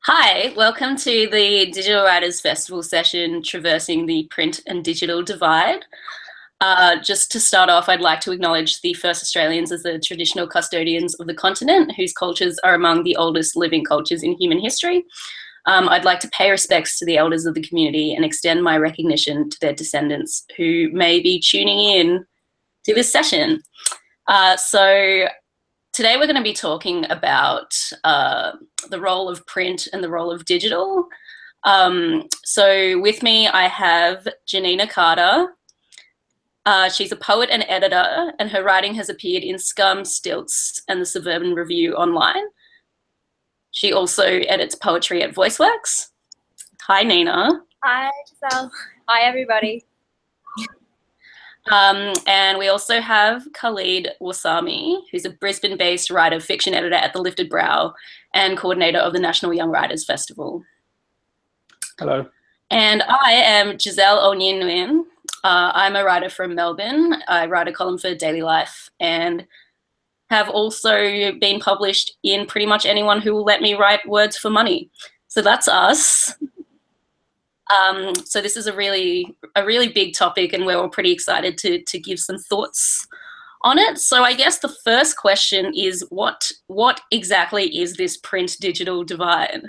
Hi, welcome to the Digital Writers Festival session, Traversing the Print and Digital Divide. Just to start off, I'd like to acknowledge the first Australians as the traditional custodians of the continent, whose cultures are among the oldest living cultures in human history. I'd like to pay respects to the elders of the community and extend my recognition to their descendants who may be tuning in to this session. So today we're going to be talking about the role of print and the role of digital. So with me I have Janina Carter. She's a poet and editor, and her writing has appeared in Scum, Stilts, and the Suburban Review online. She also edits poetry at VoiceWorks. Hi, Nina. Hi, Giselle. Hi, everybody. And we also have Khalid Warsame, who's a Brisbane-based writer, fiction editor at The Lifted Brow and coordinator of the National Young Writers Festival. Hello. And I am Giselle Onyenuin. I'm a writer from Melbourne. I write a column for Daily Life and have also been published in pretty much anyone who will let me write words for money. So that's us. So this is a really big topic, and we're all pretty excited to give some thoughts on it. So I guess the first question is, what exactly is this print-digital divide?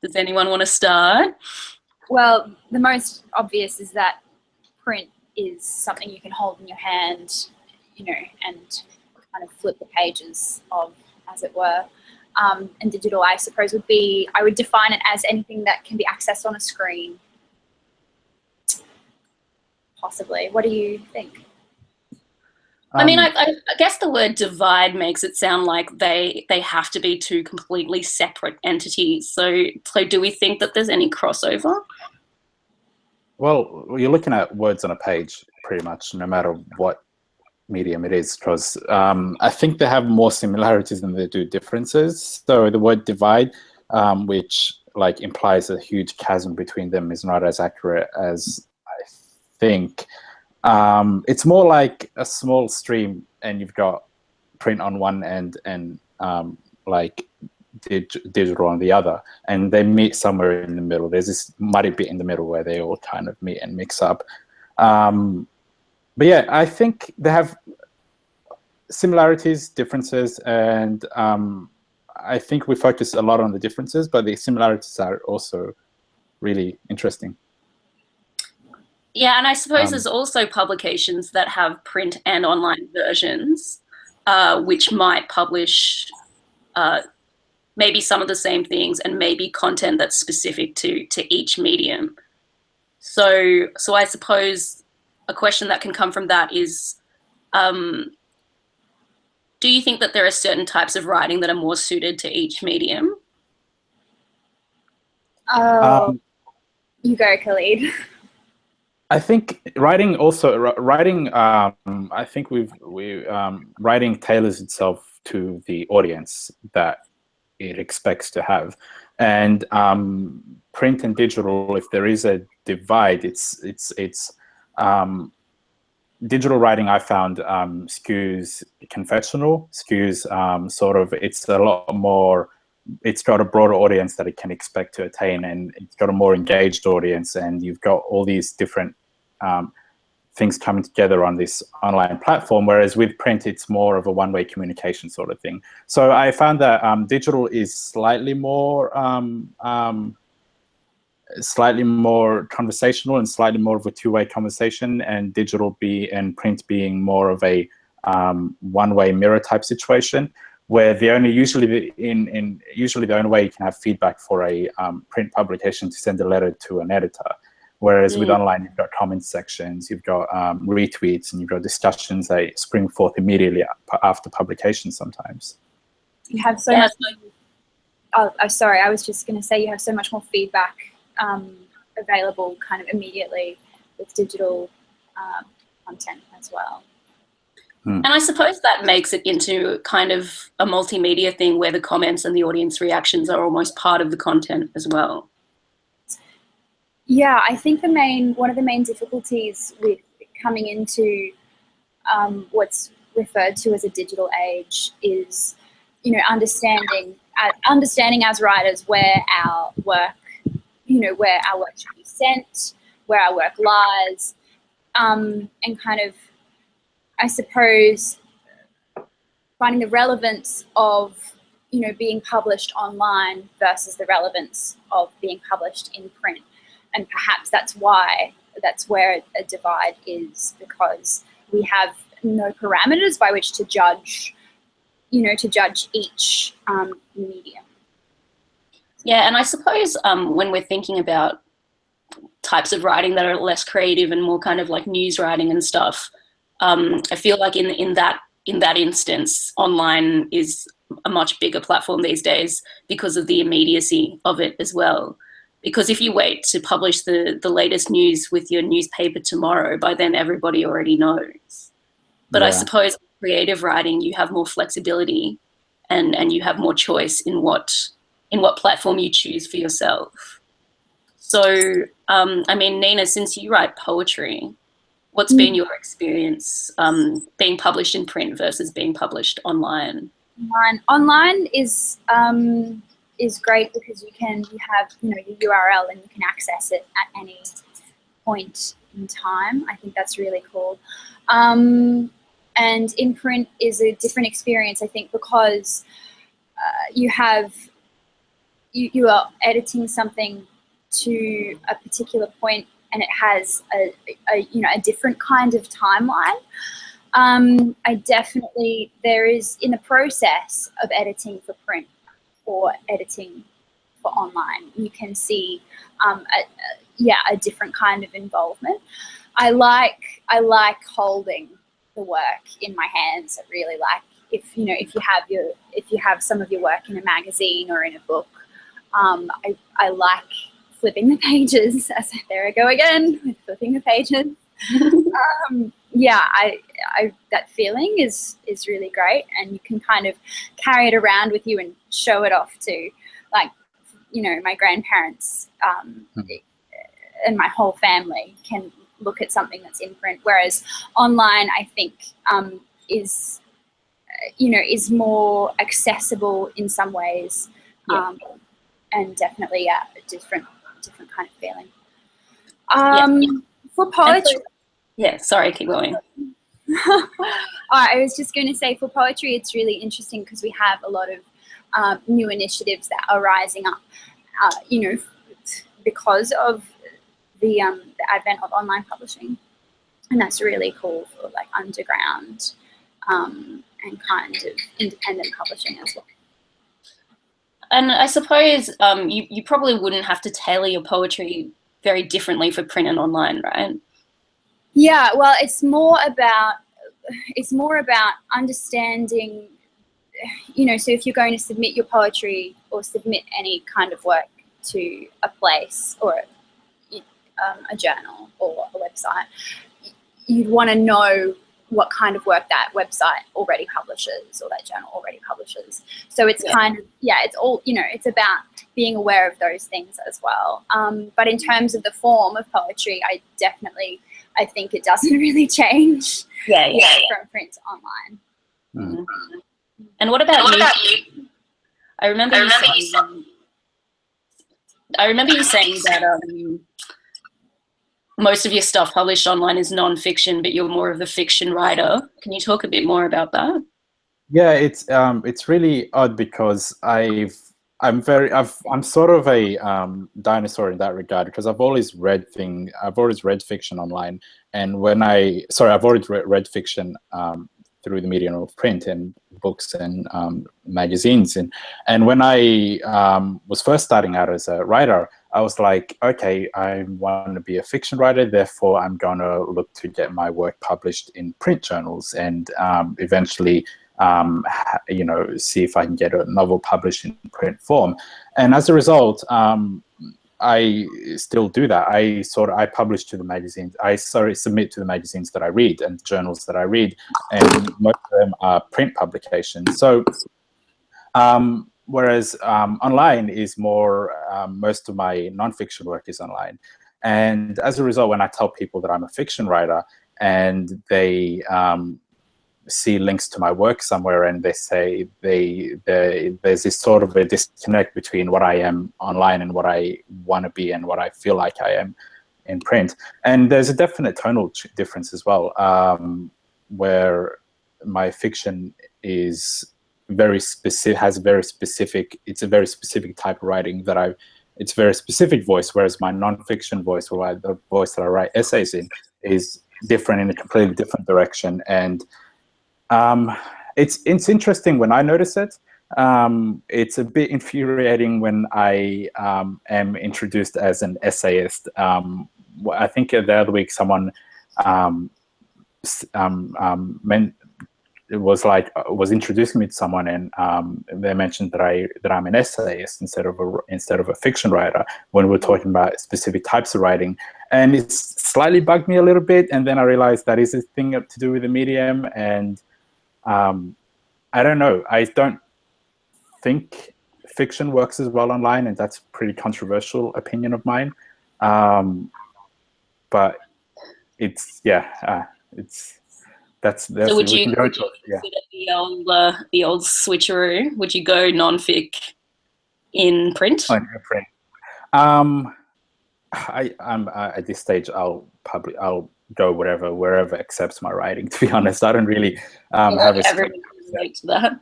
Does anyone want to start? Well, the most obvious is that print is something you can hold in your hand, you know, and kind of flip the pages of, as it were. And digital, I suppose, would be, I would define it as anything that can be accessed on a screen. Possibly. What do you think? I mean, I guess the word divide makes it sound like they have to be two completely separate entities. So do we think that there's any crossover? Well, you're looking at words on a page pretty much, no matter what medium it is, because I think they have more similarities than they do differences. So the word divide, which like implies a huge chasm between them, is not as accurate as I think. It's more like a small stream, and you've got print on one end and like digital on the other, and they meet somewhere in the middle. There's this muddy bit in the middle where they all kind of meet and mix up. But yeah, I think they have similarities, differences, and I think we focus a lot on the differences, but the similarities are also really interesting. Yeah, and I suppose there's also publications that have print and online versions, which might publish maybe some of the same things and maybe content that's specific to each medium. So I suppose a question that can come from that is, do you think that there are certain types of writing that are more suited to each medium? You go, Khalid. I think writing I think writing tailors itself to the audience that it expects to have, and print and digital, if there is a divide, it's digital writing, I found, skews confessional, skews sort of, it's a lot more, it's got a broader audience that it can expect to attain, and it's got a more engaged audience, and you've got all these different things coming together on this online platform, whereas with print, it's more of a one-way communication sort of thing. So I found that digital is slightly more conversational and slightly more of a two-way conversation, and print being more of a one-way mirror type situation, where usually the only way you can have feedback for a print publication to send a letter to an editor. Whereas with online, you've got comment sections, you've got retweets, and you've got discussions that spring forth immediately after publication sometimes. You have so much. Oh, sorry, I was just going to say you have so much more feedback available kind of immediately with digital content as well. And I suppose that makes it into kind of a multimedia thing where the comments and the audience reactions are almost part of the content as well. Yeah, I think one of the main difficulties with coming into what's referred to as a digital age is, you know, understanding understanding as writers where our work, where our work should be sent, where our work lies, and kind of, I suppose, finding the relevance of, being published online versus the relevance of being published in print. And perhaps that's where a divide is, because we have no parameters by which to judge, each medium. Yeah, and I suppose when we're thinking about types of writing that are less creative and more kind of like news writing and stuff, I feel like in that instance, online is a much bigger platform these days because of the immediacy of it as well. Because if you wait to publish the latest news with your newspaper tomorrow, by then everybody already knows. But I suppose creative writing, you have more flexibility and you have more choice in what platform you choose for yourself. So, I mean, Nina, since you write poetry, what's been your experience being published in print versus being published online? Online is great because you have your URL and you can access it at any point in time. I think that's really cool. And in print is a different experience, I think, because you are editing something to a particular point, and it has a different kind of timeline. There is, in the process of editing for print or editing for online, you can see a different kind of involvement. I like holding the work in my hands. I really like if you have some of your work in a magazine or in a book. I like flipping the pages. There I go again with flipping the pages. That feeling is really great, and you can kind of carry it around with you and show it off to, like, my grandparents and my whole family can look at something that's in print, whereas online, I think, is more accessible in some ways, and definitely a different kind of feeling. For poetry. Sorry, keep going. I was just going to say, for poetry, it's really interesting because we have a lot of new initiatives that are rising up, because of the advent of online publishing, and that's really cool for like underground and kind of independent publishing as well. And I suppose you probably wouldn't have to tailor your poetry very differently for print and online, right? Yeah, well, it's more about understanding, so if you're going to submit your poetry or submit any kind of work to a place or a journal or a website, you'd want to know what kind of work that website already publishes or that journal already publishes. So it's it's all, it's about being aware of those things as well. But in terms of the form of poetry, I think it doesn't really change from print to online. Mm-hmm. And what about you? I remember you saying that most of your stuff published online is non-fiction, but you're more of the fiction writer. Can you talk a bit more about that? Yeah, it's really odd because I'm sort of a dinosaur in that regard, because I've always read fiction online, and I've always read fiction through the medium of print and books and magazines, and when I was first starting out as a writer, I was like, okay, I want to be a fiction writer, therefore I'm going to look to get my work published in print journals, and eventually see if I can get a novel published in print form. And as a result, I still do that. I publish to the magazines. I submit to the magazines that I read and journals that I read, and most of them are print publications. So, whereas online is more, most of my nonfiction work is online. And as a result, when I tell people that I'm a fiction writer and they see links to my work somewhere and they say there's this sort of a disconnect between what I am online and what I want to be and what I feel like I am in print. And there's a definite tonal difference as well, where my fiction is very specific, has a very specific, it's a very specific type of writing that it's a very specific voice, whereas my non-fiction voice, or the voice that I write essays in, is different in a completely different direction. And it's interesting when I notice it. It's a bit infuriating when I am introduced as an essayist. I think the other week someone was introducing me to someone, and they mentioned that I'm an essayist instead of a fiction writer when we're talking about specific types of writing, and it slightly bugged me a little bit. And then I realized that is a thing to do with the medium, and I don't know. I don't think fiction works as well online, and that's a pretty controversial opinion of mine. But it's that's so would you, consider the old switcheroo? Would you go non-fic in print? Oh, in print. I'm at this stage. I'll go wherever accepts my writing. To be honest, I don't really have a. Everyone can relate to that.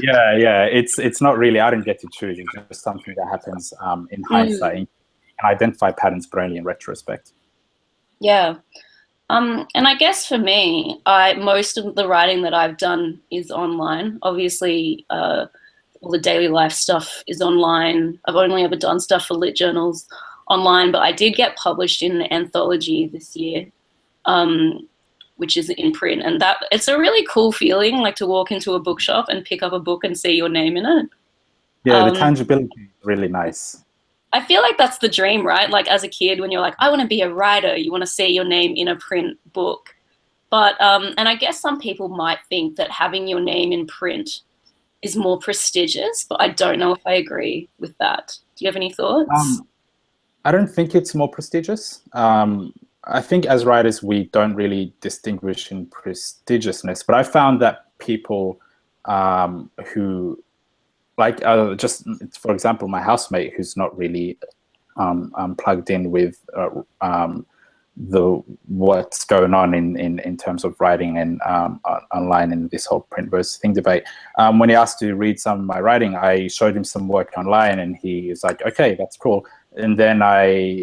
Yeah. It's not really. I don't get to choose. It's just something that happens in hindsight. You can identify patterns, but only in retrospect. Yeah. And I guess for me, most of the writing that I've done is online. Obviously, all the daily life stuff is online. I've only ever done stuff for lit journals online, but I did get published in an anthology this year, which is in print. And it's a really cool feeling, like to walk into a bookshop and pick up a book and see your name in it. Yeah, the tangibility is really nice. I feel like that's the dream, right? Like as a kid, when you're like, I want to be a writer, you want to see your name in a print book. But, and I guess some people might think that having your name in print is more prestigious, but I don't know if I agree with that. Do you have any thoughts? I don't think it's more prestigious. I think as writers, we don't really distinguish in prestigiousness, but I found that people who, like, just for example, my housemate, who's not really plugged in with what's going on in terms of writing and online in this whole print versus thing debate. When he asked to read some of my writing, I showed him some work online, and he was like, "Okay, that's cool." And then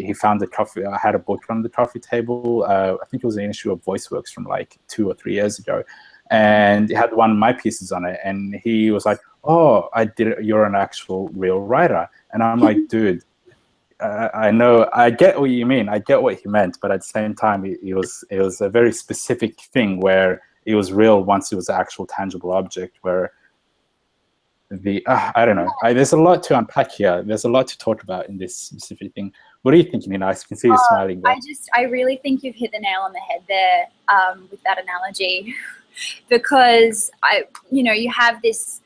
he found I had a book on the coffee table. I think it was an issue of VoiceWorks from like 2 or 3 years ago, and it had one of my pieces on it, and he was like, "Oh, I did it. You're an actual real writer." And I'm like, "Dude, I know, I get what you mean. I get what he meant, but at the same time, it was a very specific thing where it was real once it was an actual tangible object. Where I don't know. There's a lot to unpack here. There's a lot to talk about in this specific thing. What are you thinking, Nina? I can see you smiling there. I really think you've hit the nail on the head there with that analogy, because you have this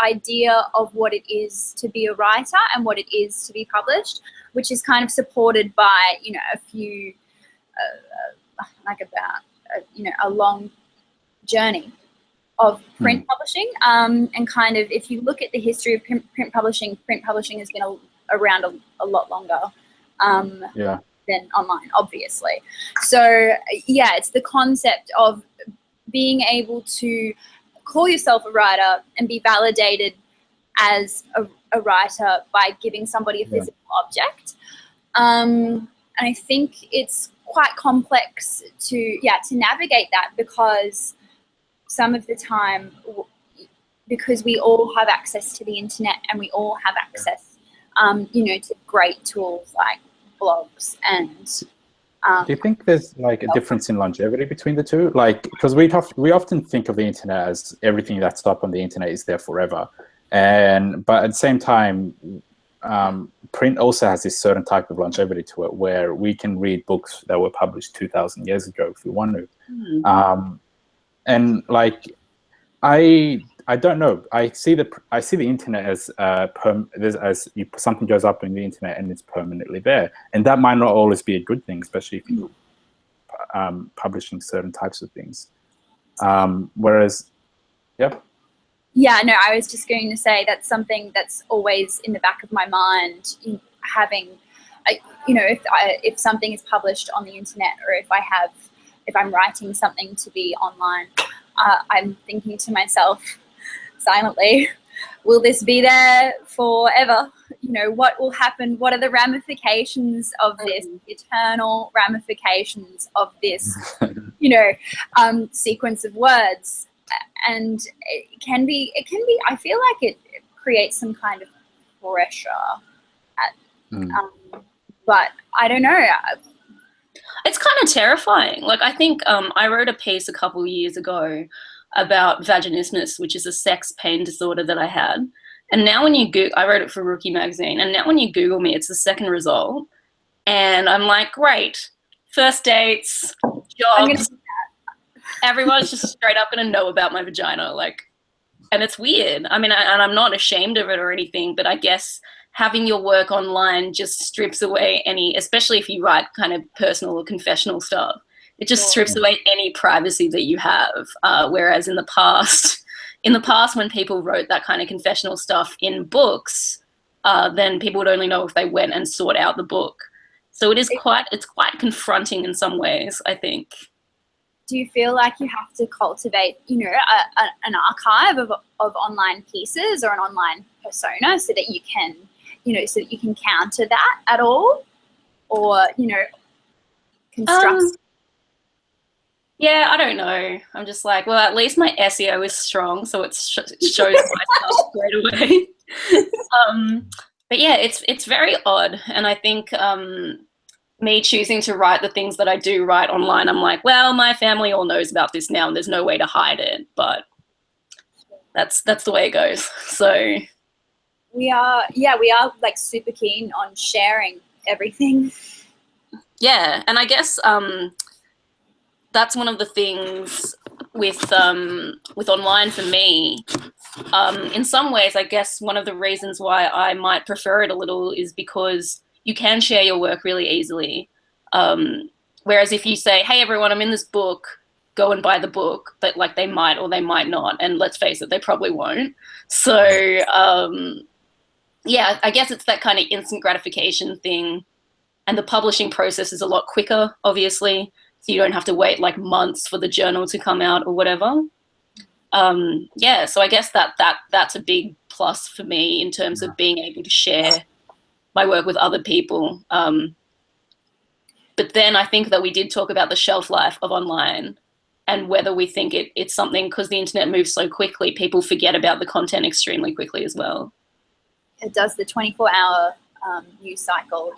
idea of what it is to be a writer and what it is to be published, which is kind of supported by a few a long journey of print publishing, and kind of, if you look at the history of print publishing has been around a lot longer than online, obviously. So yeah, it's the concept of being able to call yourself a writer and be validated as a writer by giving somebody a physical object. And I think it's quite complex to navigate that, because some of the time, because we all have access to the internet and we all have access, to great tools like blogs and. Do you think there's like a difference in longevity between the two? Like, because we often think of the internet as everything that's up on the internet is there forever, but at the same time, print also has this certain type of longevity to it, where we can read books that were published 2,000 years ago if we want to. And like, I don't know. I see the internet as something goes up in the internet and it's permanently there, and that might not always be a good thing, especially if you're publishing certain types of things. Whereas, yep. Yeah, no, I was just going to say that's something that's always in the back of my mind, having, if something is published on the internet, or if I'm writing something to be online, I'm thinking to myself silently, will this be there forever? What will happen? What are the ramifications of this, eternal ramifications of this, sequence of words? And it can be, I feel like it creates some kind of pressure but I don't know. It's kind of terrifying. Like, I think I wrote a piece a couple of years ago about vaginismus, which is a sex pain disorder that I had. And now when you Google, I wrote it for Rookie magazine, and now when you Google me, it's the second result. And I'm like, great, first dates, jobs, everyone's just straight up going to know about my vagina. Like, and it's weird. I mean, and I'm not ashamed of it or anything, but I guess having your work online just strips away any, especially if you write kind of personal or confessional stuff, it just strips away any privacy that you have. Whereas in the past when people wrote that kind of confessional stuff in books, then people would only know if they went and sought out the book. So it's quite confronting in some ways, I think. Do you feel like you have to cultivate, an archive of online pieces or an online persona so that you can, counter that at all, or construct? Yeah, I don't know. I'm just like, well, at least my SEO is strong, so it shows my stuff straight away. But yeah, it's very odd, and I think me choosing to write the things that I do write online, I'm like, well, my family all knows about this now, and there's no way to hide it. But that's the way it goes. So we are like super keen on sharing everything. Yeah, and I guess that's one of the things with online for me. In some ways, I guess one of the reasons why I might prefer it a little is because you can share your work really easily. Whereas if you say, hey, everyone, I'm in this book, go and buy the book, but like they might or they might not. And let's face it, they probably won't. So yeah, I guess it's that kind of instant gratification thing. And the publishing process is a lot quicker, obviously. So you don't have to wait like months for the journal to come out or whatever. Yeah, so I guess that's a big plus for me in terms of being able to share my work with other people. But then I think that we did talk about the shelf life of online and whether we think it's something, because the internet moves so quickly, people forget about the content extremely quickly as well. It does the 24-hour news cycle,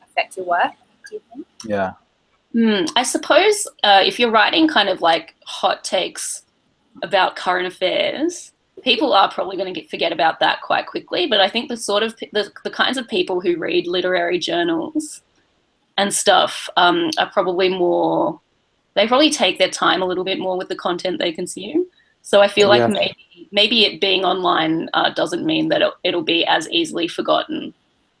affect your work, do you think? Yeah. I suppose if you're writing kind of like hot takes about current affairs, people are probably going to forget about that quite quickly. But I think the kinds of people who read literary journals and stuff are probably more, they probably take their time a little bit more with the content they consume. So I feel like maybe it being online doesn't mean that it'll be as easily forgotten.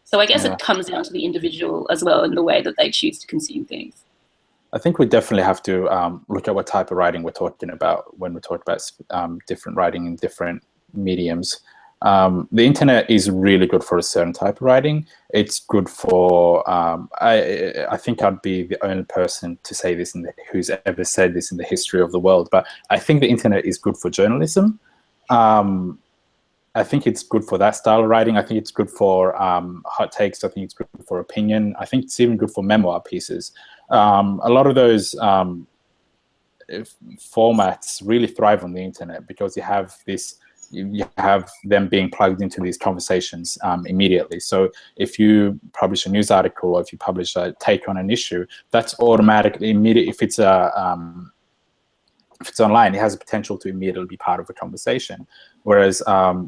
So I guess it comes down to the individual as well in the way that they choose to consume things. I think we definitely have to look at what type of writing we're talking about when we talk about different writing in different mediums. The internet is really good for a certain type of writing. It's good for, I think I'd be the only person to say this who's ever said this in the history of the world, but I think the internet is good for journalism. I think it's good for that style of writing. I think it's good for hot takes. I think it's good for opinion. I think it's even good for memoir pieces. A lot of those formats really thrive on the internet because you have them being plugged into these conversations immediately. So if you publish a news article or if you publish a take on an issue, that's automatically immediate. If it's online, it has the potential to immediately be part of a conversation. Whereas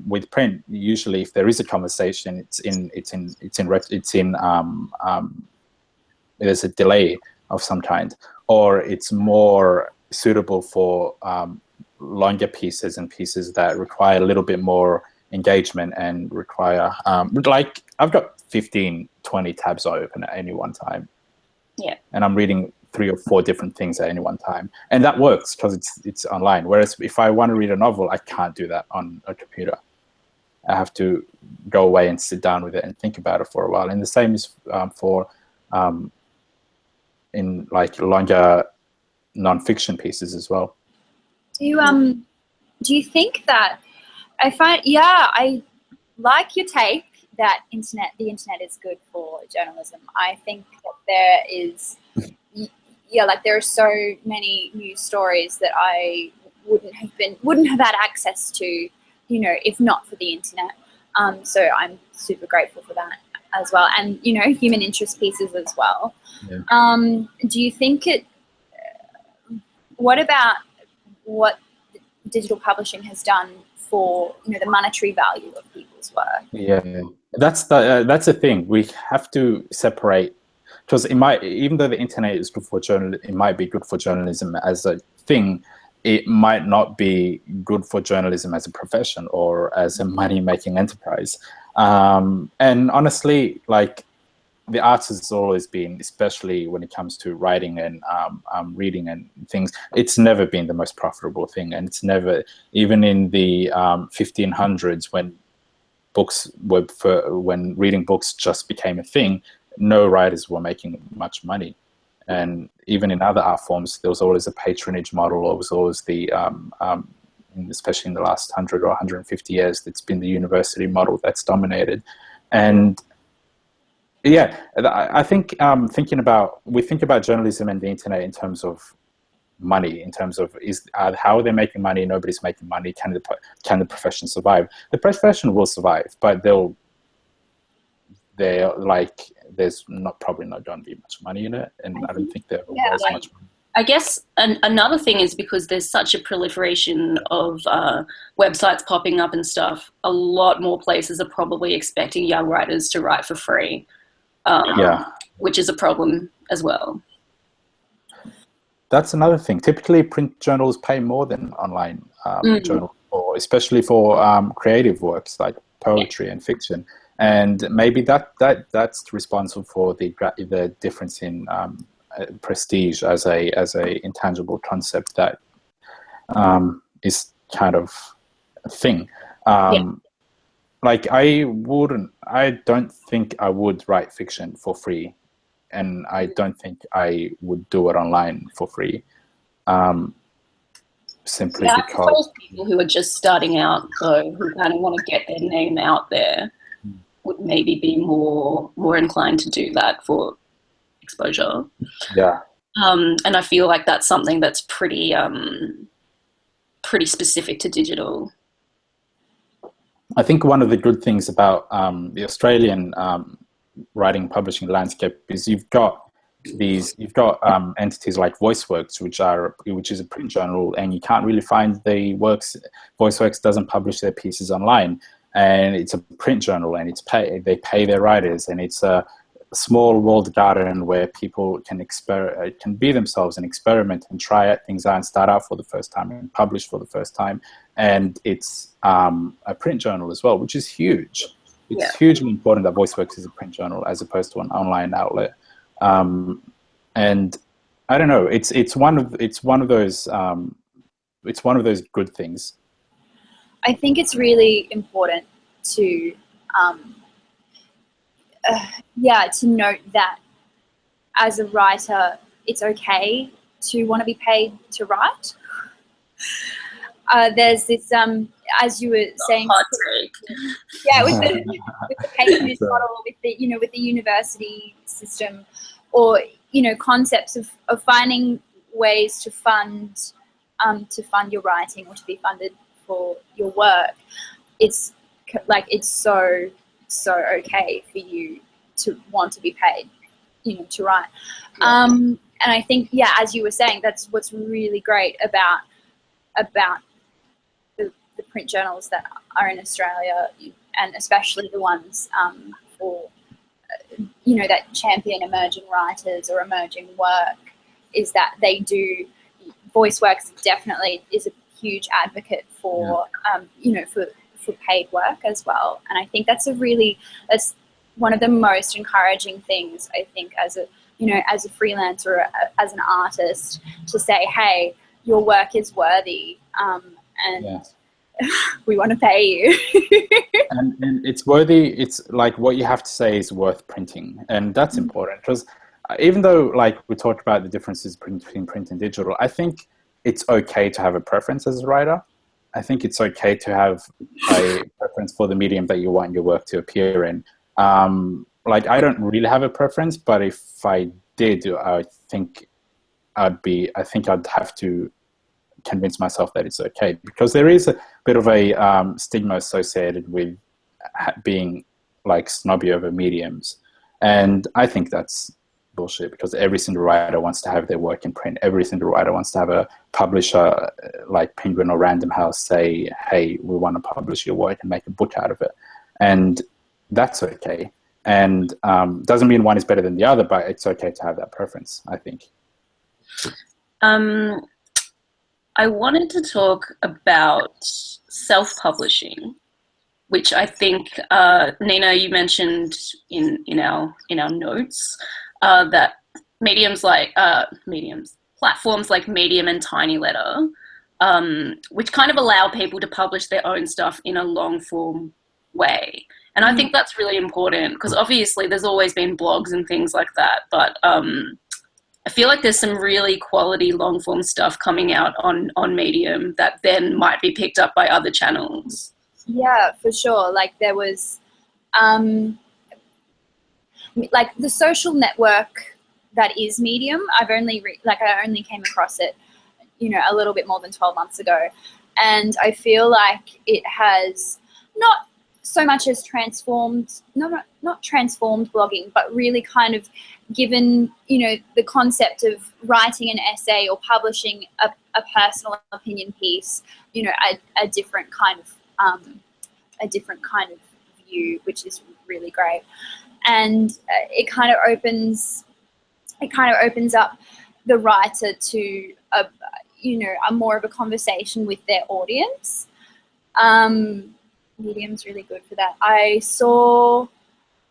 with print, usually if there is a conversation, there's a delay of some kind, or it's more suitable for longer pieces and pieces that require a little bit more engagement and require, like I've got 15, 20 tabs open at any one time. Yeah. And I'm reading 3 or 4 different things at any one time, and that works because it's online. Whereas if I want to read a novel, I can't do that on a computer. I have to go away and sit down with it and think about it for a while. And the same is for in like longer non-fiction pieces as well. Do you think that I like your take that the internet is good for journalism. I think that there is like there are so many news stories that I wouldn't have had access to, you know, if not for the internet. So I'm super grateful for that as well, and you know, human interest pieces as well. Yeah. Do you think what about what digital publishing has done for, you know, the monetary value of people's work? Yeah, that's the thing. We have to separate, because even though the internet is good for it might be good for journalism as a thing. It might not be good for journalism as a profession or as a money-making enterprise. And honestly, like, the arts has always been, especially when it comes to writing and reading and things, it's never been the most profitable thing. And it's never, even in the 1500s, when when reading books just became a thing, no writers were making much money. And even in other art forms, there was always a patronage model. Or was always the, especially in the last 100 or 150 years, it's been the university model that's dominated. And yeah, I think we think about journalism and the internet in terms of money, in terms of how are they making money? Nobody's making money. Can the profession survive? The profession will survive, but there's probably not going to be much money in it, and I don't think there will be as much money. I guess another thing is because there's such a proliferation of websites popping up and stuff, a lot more places are probably expecting young writers to write for free, which is a problem as well. That's another thing. Typically, print journals pay more than online journals, especially for creative works like poetry and fiction. And maybe that's responsible for the difference in prestige as a intangible concept that is kind of a thing. Like I don't think I would write fiction for free, and I don't think I would do it online for free. Simply because I suppose people who are just starting out, though, who kind of want to get their name out there, would maybe be more inclined to do that for exposure. Yeah. And I feel like that's something that's pretty specific to digital. I think one of the good things about the Australian writing publishing landscape is you've got entities like VoiceWorks, which is a print journal, and you can't really find the works. VoiceWorks doesn't publish their pieces online, and it's a print journal, and they pay their writers, and it's a small walled garden where people can be themselves and experiment and try things out and start out for the first time and publish for the first time. And it's a print journal as well, which is huge. It's hugely important that VoiceWorks is a print journal as opposed to an online outlet. And I don't know, it's one of those good things. I think it's really important to to note that as a writer, it's okay to want to be paid to write. There's this, as you were saying, with the patronage model, with the university system, or concepts of finding ways to fund your writing or to be funded for your work. It's so okay for you to want to be paid, to write. And I think, as you were saying, that's what's really great about the print journals that are in Australia, and especially the ones for that champion emerging writers or emerging work, is that they do. VoiceWorks definitely is a huge advocate for for paid work as well, and I think that's one of the most encouraging things, I think, as a you know, as a freelancer, as an artist, to say, hey, your work is worthy, and Yeah. we want to pay you. And it's worthy. It's like what you have to say is worth printing, and that's important, because even though like we talked about the differences between print and digital, I think it's okay to have a preference as a writer. I think it's okay to have a preference for the medium that you want your work to appear in. Like I don't really have a preference, but if I did, I think I'd have to convince myself that it's okay, because there is a bit of a stigma associated with being like snobby over mediums, and I think that's bullshit, because every single writer wants to have their work in print. Every single writer wants to have a publisher like Penguin or Random House say, hey, we want to publish your work and make a book out of it, and that's okay. And doesn't mean one is better than the other, but it's okay to have that preference, I think. I wanted to talk about self-publishing, which I think, Nina, you mentioned in our notes that platforms like Medium and Tiny Letter, which kind of allow people to publish their own stuff in a long-form way. And I think that's really important, because obviously there's always been blogs and things like that, but I feel like there's some really quality long-form stuff coming out on Medium that then might be picked up by other channels. Yeah, for sure. Like there was, like the social network that is Medium. I only came across it, you know, a little bit more than 12 months ago, and I feel like it has not so much as transformed, not transformed blogging, but really kind of given, you know, the concept of writing an essay or publishing a personal opinion piece, you know, a different kind of view, which is really great. And it kind of opens up the writer to a more of a conversation with their audience. Medium's really good for that. I saw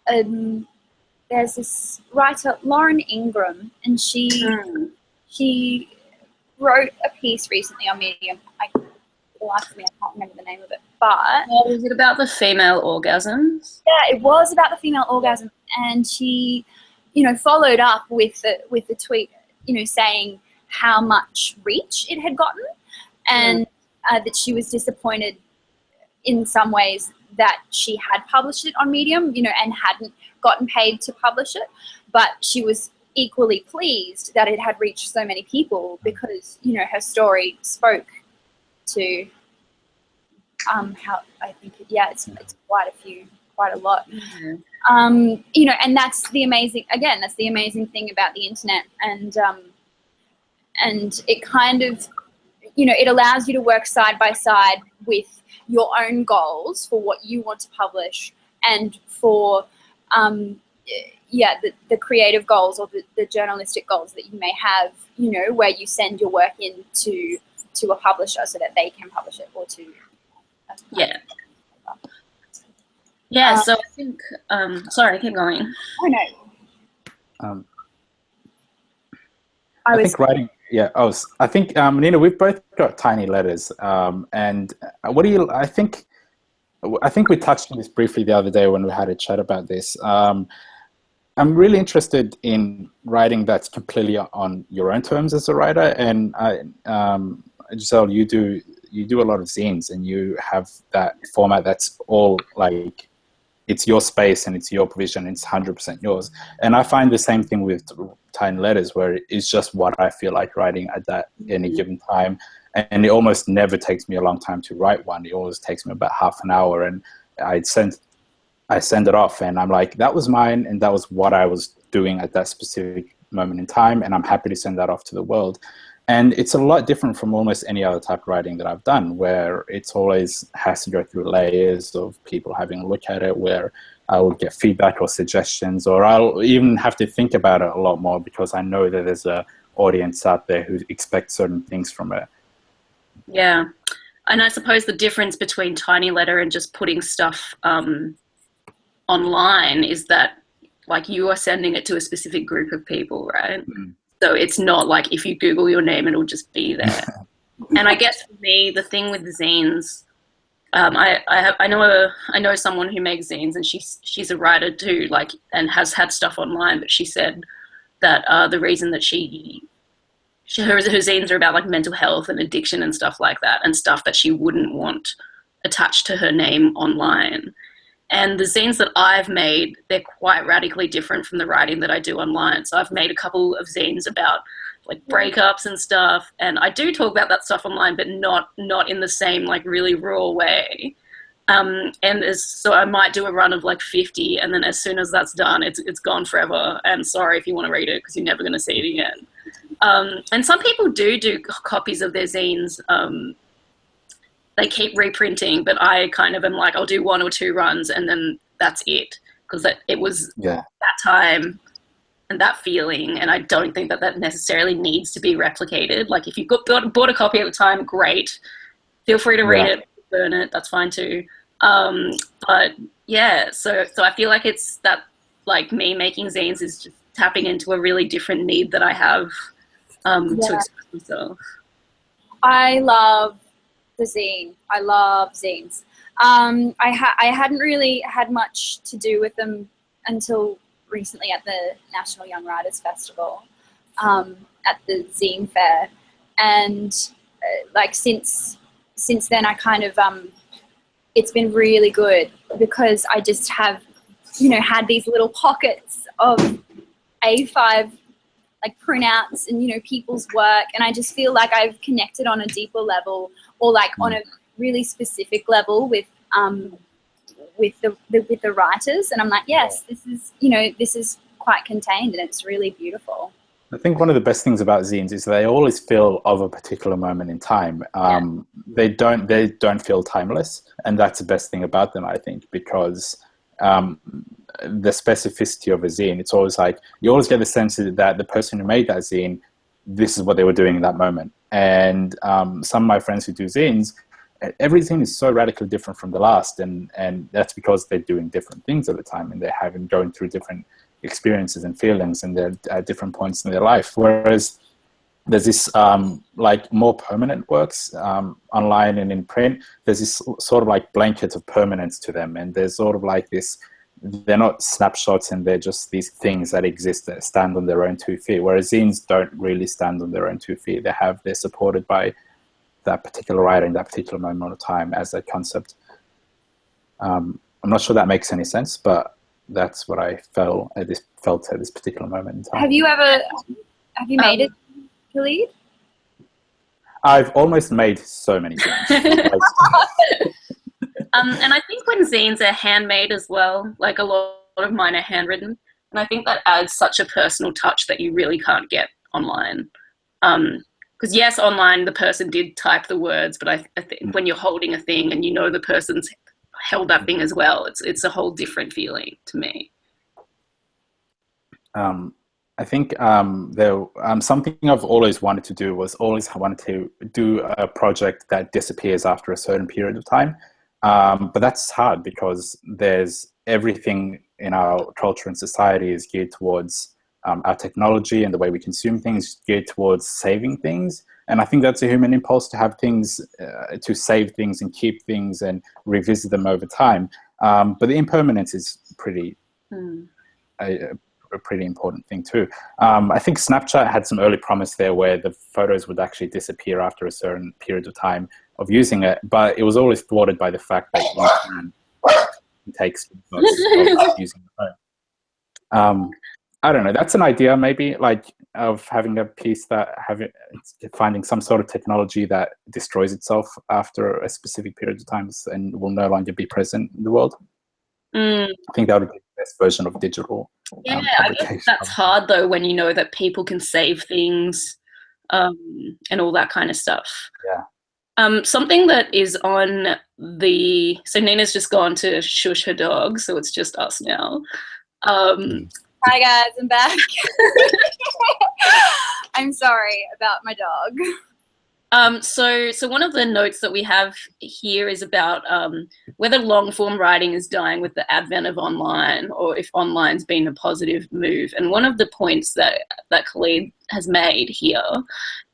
there's this writer, Lauren Ingram, and she wrote a piece recently on Medium. I can't remember the name of it, but was it about the female orgasms? Yeah, it was about the female orgasm, and she, you know, followed up with the tweet, you know, saying how much reach it had gotten, and that she was disappointed in some ways that she had published it on Medium, you know, and hadn't gotten paid to publish it, but she was equally pleased that it had reached so many people, because, you know, her story spoke to how I think it's quite a lot. You know, and that's the amazing thing about the internet, and it kind of, you know, it allows you to work side by side with your own goals for what you want to publish, and for the creative goals or the journalistic goals that you may have, you know, where you send your work in to a publisher so that they can publish it, or to so I think sorry, keep going. I think writing. Yeah. Oh, I think Nina, we've both got Tiny Letters, and what do you? I think we touched on this briefly the other day when we had a chat about this. I'm really interested in writing that's completely on your own terms as a writer, and Giselle, you do a lot of zines, and you have that format that's all like, it's your space and it's your provision, it's 100% yours. And I find the same thing with Tiny Letters, where it's just what I feel like writing at that any given time, and it almost never takes me a long time to write one. It always takes me about half an hour, and I send it off, and I'm like, that was mine, and that was what I was doing at that specific moment in time, and I'm happy to send that off to the world. And it's a lot different from almost any other type of writing that I've done, where it's always has to go through layers of people having a look at it, where I will get feedback or suggestions, or I'll even have to think about it a lot more, because I know that there's an audience out there who expects certain things from it. Yeah. And I suppose the difference between Tiny Letter and just putting stuff online is that like you are sending it to a specific group of people, right? Mm. So it's not like if you Google your name, it'll just be there. And I guess for me, the thing with zines, I know someone who makes zines, and she's a writer too, like, and has had stuff online. But she said that the reason that her zines are about like mental health and addiction and stuff like that, and stuff that she wouldn't want attached to her name online. And the zines that I've made, they're quite radically different from the writing that I do online. So I've made a couple of zines about like breakups and stuff, and I do talk about that stuff online, but not in the same like really raw way. So I might do a run of like 50, and then as soon as that's done, it's gone forever. And sorry if you want to read it, because you're never going to see it again. And some people do copies of their zines. They keep reprinting, but I kind of am like, I'll do 1 or 2 runs and then that's it, because it was that time and that feeling, and I don't think that necessarily needs to be replicated. Like if you bought a copy at the time, great, feel free to read it, burn it, that's fine too. But yeah, so I feel like it's that, like, me making zines is just tapping into a really different need that I have to express myself. I love the zine. I love zines. I hadn't really had much to do with them until recently at the National Young Writers Festival, at the zine fair, and like since then I kind of it's been really good, because I just have, you know, had these little pockets of A5 like printouts and, you know, people's work, and I just feel like I've connected on a deeper level, or like on a really specific level with the writers, and I'm like, yes, this is, you know, this is quite contained and it's really beautiful. I think one of the best things about zines is they always feel of a particular moment in time. They don't feel timeless, and that's the best thing about them, I think, because the specificity of a zine, it's always like, you always get the sense that the person who made that zine, this is what they were doing in that moment. And some of my friends who do zines, every zine is so radically different from the last, and that's because they're doing different things at the time, and they're going through different experiences and feelings, and they're at different points in their life. Whereas there's this like more permanent works online and in print, there's this sort of like blanket of permanence to them, and there's sort of like this, they're not snapshots, and they're just these things that exist that stand on their own 2 feet, whereas zines don't really stand on their own 2 feet. They're supported by that particular writer in that particular moment of time as a concept. I'm not sure that makes any sense, but that's what I felt at this particular moment in time. Have you made it, Khalid? I've almost made so many things. And I think when zines are handmade as well, like a lot of mine are handwritten, and I think that adds such a personal touch that you really can't get online. Because yes, online the person did type the words, but I think when you're holding a thing and you know the person's held that thing as well, it's a whole different feeling to me. I think something I've always wanted to do was do a project that disappears after a certain period of time. But that's hard, because there's everything in our culture and society is geared towards our technology, and the way we consume things geared towards saving things. And I think that's a human impulse to have things, to save things and keep things and revisit them over time. But the impermanence is a pretty important thing too. I think Snapchat had some early promise there, where the photos would actually disappear after a certain period of time of using it, but it was always thwarted by the fact that you can take screenshots of using the phone. I don't know, that's an idea maybe, like, of having a piece finding some sort of technology that destroys itself after a specific period of time and will no longer be present in the world. I think that would be the best version of digital. Yeah, I guess that's hard though, when you know that people can save things and all that kind of stuff. Yeah. Something that is on so Nina's just gone to shush her dog, so it's just us now. Hi guys, I'm back. I'm sorry about my dog. So one of the notes that we have here is about whether long form writing is dying with the advent of online, or if online's been a positive move. And one of the points that Khalid has made here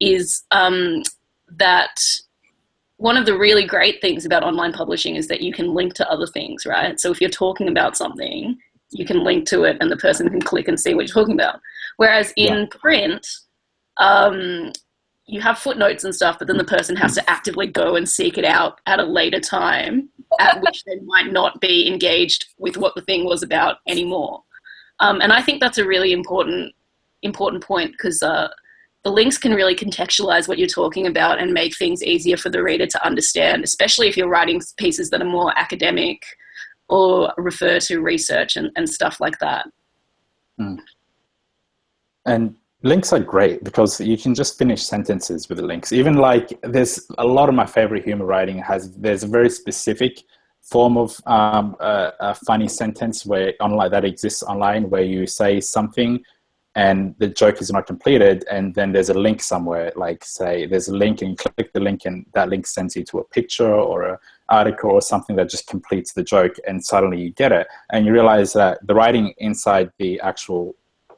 is that one of the really great things about online publishing is that you can link to other things, right? So if you're talking about something, you can link to it and the person can click and see what you're talking about. Whereas in print, you have footnotes and stuff, but then the person has to actively go and seek it out at a later time, at which they might not be engaged with what the thing was about anymore. And I think that's a really important point, because the links can really contextualize what you're talking about and make things easier for the reader to understand, especially if you're writing pieces that are more academic or refer to research and stuff like that. Mm. And links are great because you can just finish sentences with the links. Even like there's a lot of my favorite humor writing there's a very specific form of a funny sentence that exists online, where you say something and the joke is not completed, and then there's a link somewhere, like say there's a link and you click the link and that link sends you to a picture or an article or something that just completes the joke, and suddenly you get it. And you realize that the writing inside the actual,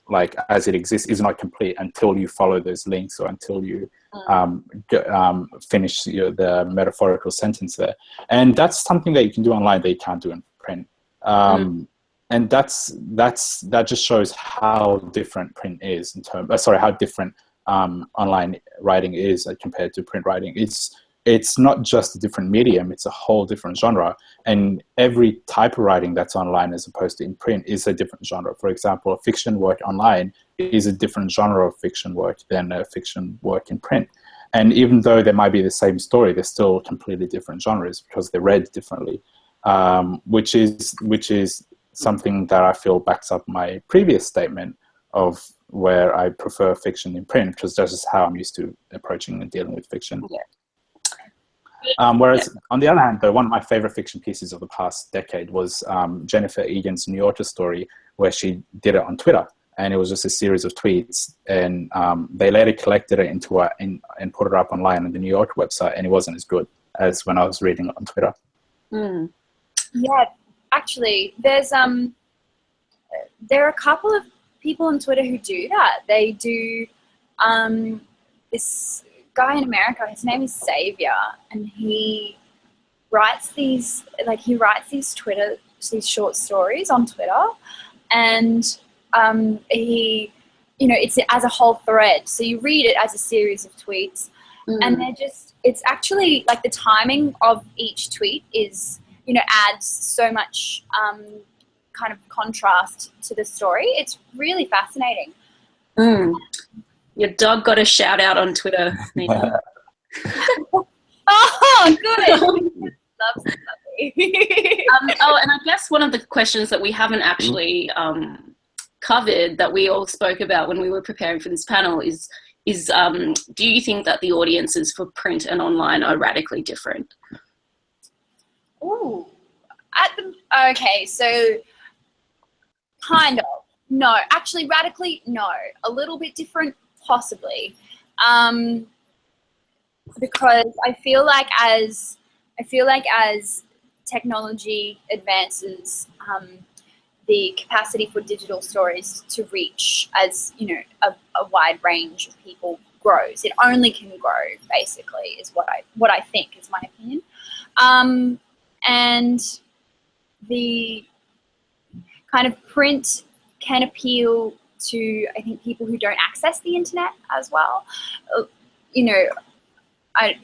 like as it exists, is not complete until you follow those links, or until you finish the metaphorical sentence there. And that's something that you can do online that you can't do in print. And that just shows how different print is how different online writing is compared to print writing. It's not just a different medium, it's a whole different genre. And every type of writing that's online as opposed to in print is a different genre. For example, a fiction work online is a different genre of fiction work than a fiction work in print. And even though they might be the same story, they're still completely different genres because they're read differently, which is something that I feel backs up my previous statement of where I prefer fiction in print, because that's just how I'm used to approaching and dealing with fiction. Whereas on the other hand, though, one of my favorite fiction pieces of the past decade was Jennifer Egan's New Yorker story, where she did it on Twitter. And it was just a series of tweets, and they later collected it and put it up online on the New Yorker website, and it wasn't as good as when I was reading it on Twitter. Yeah, actually, there are a couple of people on Twitter who do that. They do this guy in America, his name is Xavier, and he writes these short stories on Twitter, and he, it's as a whole thread. So you read it as a series of tweets, and it's actually like the timing of each tweet is, adds so much kind of contrast to the story. It's really fascinating. Your dog got a shout out on Twitter, Nina. Oh, good. Loves it. And I guess one of the questions that we haven't actually covered, that we all spoke about when we were preparing for this panel, is do you think that the audiences for print and online are radically different? Ooh, okay, so kind of. No, actually, radically, no. A little bit different, possibly, because I feel like as technology advances, the capacity for digital stories to reach a wide range of people grows. It only can grow, basically, is what I think is my opinion. And the kind of print can appeal to, I think, people who don't access the internet as well. I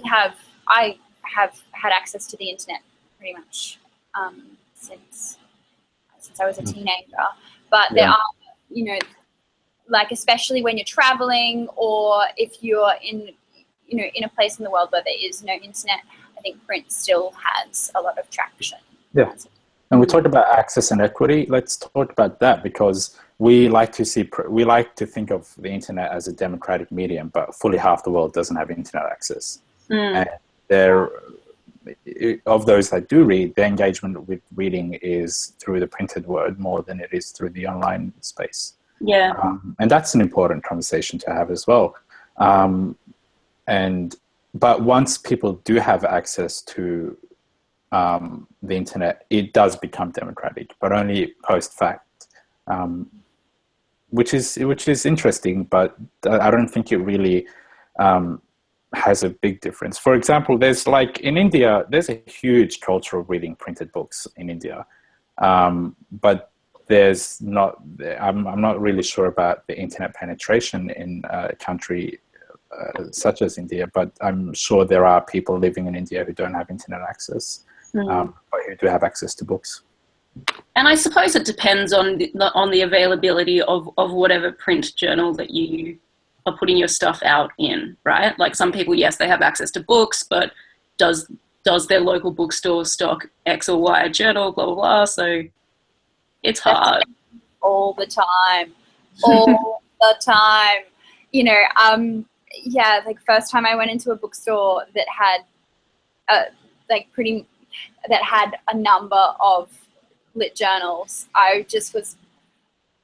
have had access to the internet pretty much since I was a teenager. But there are, like, especially when you're traveling, or if you're in a place in the world where there is no internet, I think print still has a lot of traction. Yeah. And we talked about access and equity. Let's talk about that, because we like to think of the internet as a democratic medium, but fully half the world doesn't have internet access. And of those that do read, their engagement with reading is through the printed word more than it is through the online space. Yeah. And that's an important conversation to have as well. But once people do have access to the internet, it does become democratic, but only post fact, which is interesting. But I don't think it really has a big difference. For example, there's like in India, there's a huge culture of reading printed books in India, but there's not. I'm not really sure about the internet penetration in a country such as India, but I'm sure there are people living in India who don't have internet access, but who do have access to books. And I suppose it depends on the availability of whatever print journal that you are putting your stuff out in, right? Like some people, yes, they have access to books, but does their local bookstore stock X or Y journal, blah, blah, blah. So it's hard. All the time. All the time. You know, yeah, like first time I went into a bookstore that had that had a number of lit journals, I just was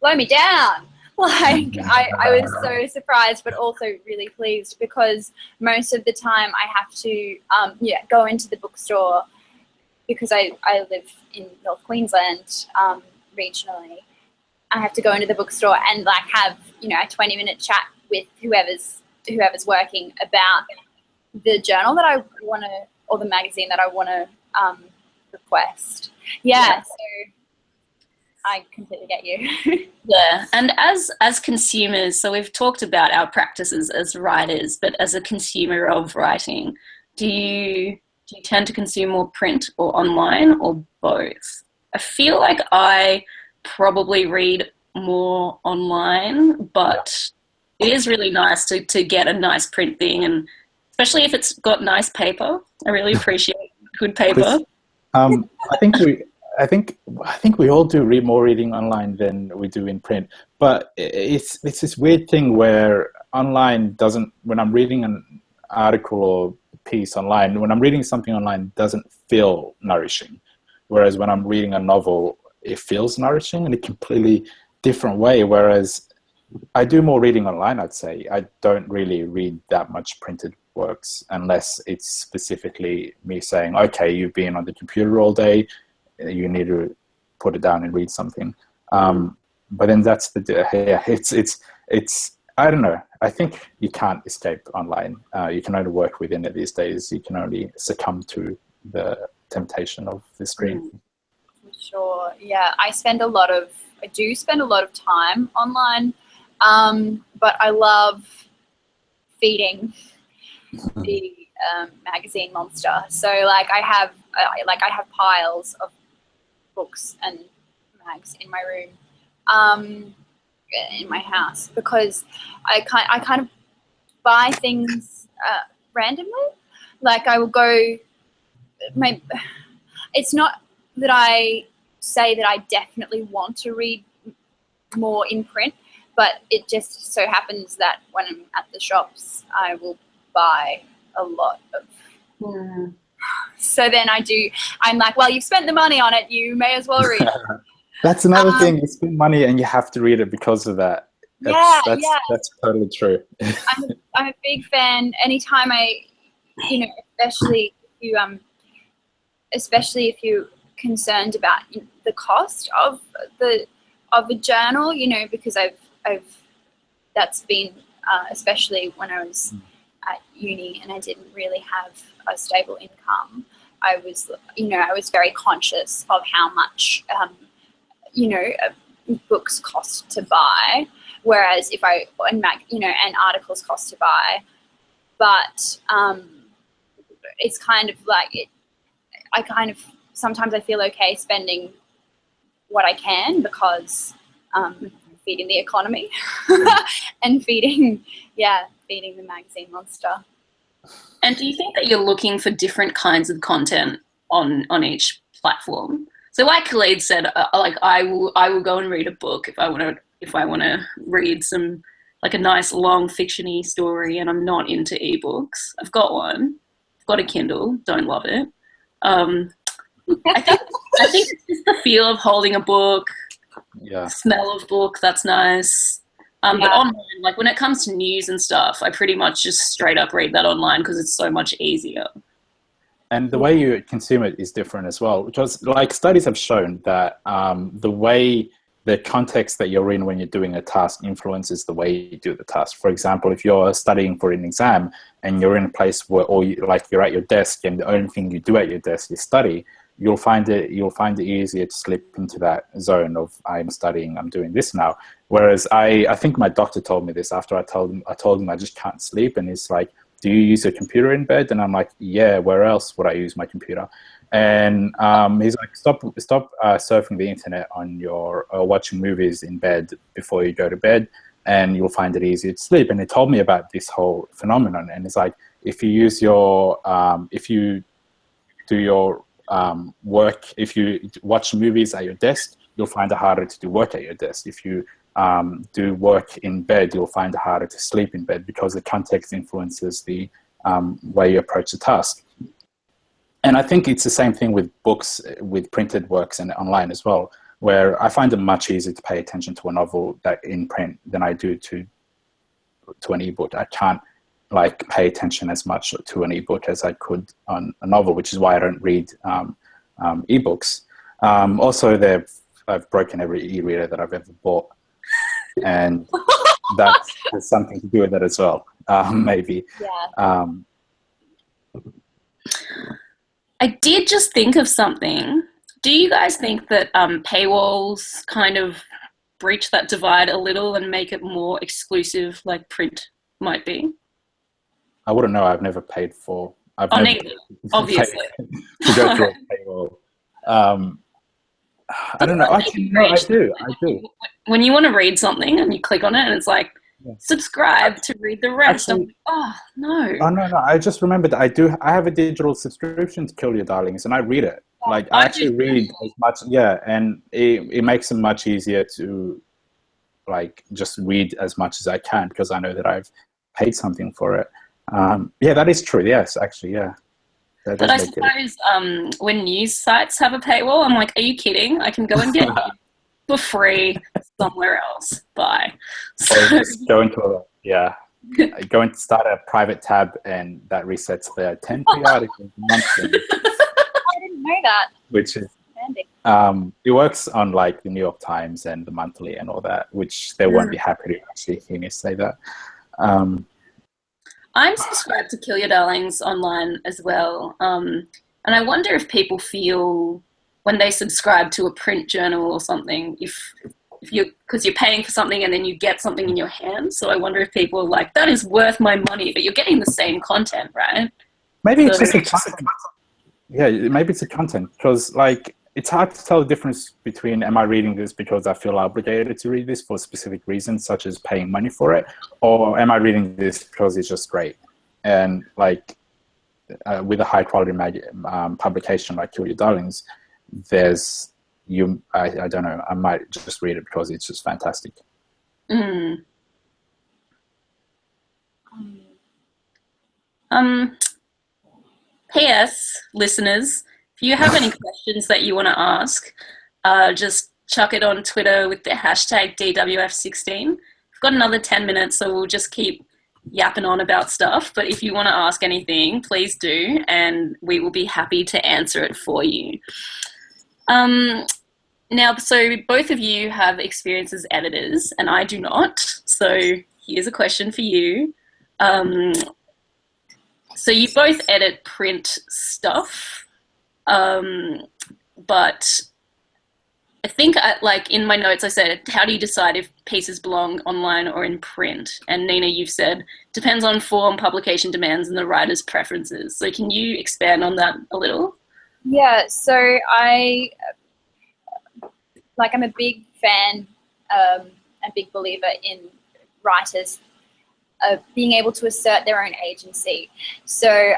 blow me down. Like I was so surprised, but also really pleased, because most of the time I have to go into the bookstore, because I live in North Queensland regionally. I have to go into the bookstore and like have a 20-minute chat with whoever's working about the journal that I want to, or the magazine that I want to request. Yeah, so I completely get you. Yeah, and as consumers, so we've talked about our practices as writers, but as a consumer of writing, do you tend to consume more print or online, or both? I feel like I probably read more online, but it is really nice to get a nice print thing, and especially if it's got nice paper. I really appreciate good paper. I think we all do read more reading online than we do in print, but it's this weird thing where online doesn't. When I'm reading an article or piece online, when I'm reading something online, doesn't feel nourishing, whereas when I'm reading a novel, it feels nourishing in a completely different way. Whereas I do more reading online, I'd say. I don't really read that much printed works unless it's specifically me saying, okay, you've been on the computer all day, you need to put it down and read something. But then that's it's I don't know. I think you can't escape online. You can only work within it these days. You can only succumb to the temptation of the screen. For sure. Yeah, I do spend a lot of time online, but I love feeding the magazine monster. So like I have piles of books and mags in my room, in my house, because I kind of buy things randomly. Like I will go. It's not that I say that I definitely want to read more in print, but it just so happens that when I'm at the shops, I will buy a lot of. So then I'm like, well, you've spent the money on it, you may as well read it. That's another thing. You spend money and you have to read it because of that. That's totally true. I'm a big fan. Anytime especially if you're concerned about the cost of a journal, because that's been especially when I was at uni and I didn't really have a stable income. I was very conscious of how much books cost to buy, whereas and articles cost to buy, but it's kind of like sometimes I feel okay spending what I can, because feeding the economy and feeding the magazine monster. And do you think that you're looking for different kinds of content on each platform? So like Khalid said, I will go and read a book if I want to read some, like a nice long fiction-y story and I'm not into ebooks. I've got one. I've got a Kindle. Don't love it. I think it's just the feel of holding a book, smell of book, that's nice. But online, like when it comes to news and stuff, I pretty much just straight up read that online because it's so much easier. And the way you consume it is different as well, because like studies have shown that the way the context that you're in when you're doing a task influences the way you do the task. For example, if you're studying for an exam and you're in a place where, or like you're at your desk and the only thing you do at your desk is study, you'll find it easier to slip into that zone of I'm studying, I'm doing this now. Whereas I think my doctor told me this after I told him I just can't sleep, and he's like, do you use your computer in bed? And I'm like, yeah, where else would I use my computer? And he's like, stop surfing the internet on your watching movies in bed before you go to bed, and you'll find it easier to sleep. And he told me about this whole phenomenon, and it's like, if you use your if you do your work, if you watch movies at your desk, you'll find it harder to do work at your desk. If you do work in bed, you'll find it harder to sleep in bed, because the context influences the way you approach the task. And I think it's the same thing with books, with printed works and online as well, where I find it much easier to pay attention to a novel that in print than I do to an ebook. I can't like pay attention as much to an ebook as I could on a novel, which is why I don't read ebooks. Also, I've broken every e-reader that I've ever bought, and there's something to do with that as well. Maybe. Yeah. I did just think of something. Do you guys think that paywalls kind of breach that divide a little and make it more exclusive, like print might be? I wouldn't know. I've never paid for. Neither, obviously. To go through a paywall. I don't know. Actually, no, I do. When you want to read something and you click on it and it's like, subscribe to read the rest. Actually, I'm like, oh, no. Oh, no. I just remembered that I have a digital subscription to Kill Your Darlings, and I read it. Like, I actually read as much, and it makes it much easier to, like, just read as much as I can, because I know that I've paid something for it. Yeah, that is true. Yes, actually, yeah. But I suppose when news sites have a paywall, I'm like, are you kidding? I can go and get it for free somewhere else. Bye. So, or just go into go and start a private tab, and that resets the 10 free articles monthly. I didn't know that. Which is Handy. It works on like the New York Times and the Monthly and all that, which they won't be happy to actually hear me say that. I'm subscribed to Kill Your Darlings online as well. And I wonder if people feel when they subscribe to a print journal or something, because you're paying for something and then you get something in your hands. So I wonder if people are like, that is worth my money, but you're getting the same content, right? Maybe it's just a content. Yeah, maybe it's a content, because like it's hard to tell the difference between, am I reading this because I feel obligated to read this for specific reasons, such as paying money for it, or am I reading this because it's just great? And like with a high quality publication like Kill Your Darlings, I don't know, I might just read it because it's just fantastic. Mm. P.S. listeners, if you have any questions that you want to ask, just chuck it on Twitter with the hashtag DWF16. We've got another 10 minutes, so we'll just keep yapping on about stuff. But if you want to ask anything, please do, and we will be happy to answer it for you. Now, so both of you have experience as editors, and I do not. So here's a question for you. So you both edit print stuff, but I think like in my notes I said, how do you decide if pieces belong online or in print? And Nina, you've said, depends on form, publication demands, and the writer's preferences. So can you expand on that a little? Yeah, so I'm a big fan and big believer in writers being able to assert their own agency. So,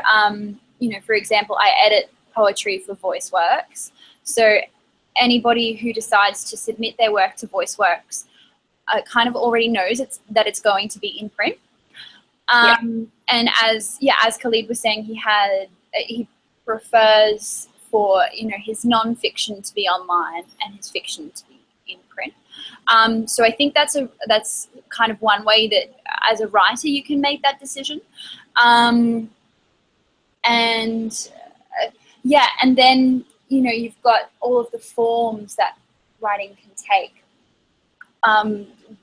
for example, I edit poetry for VoiceWorks. So anybody who decides to submit their work to VoiceWorks kind of already knows that it's going to be in print. And as Khalid was saying, he prefers for his non-fiction to be online and his fiction to be in print. So I think that's kind of one way that as a writer you can make that decision. And then, you know, you've got all of the forms that writing can take,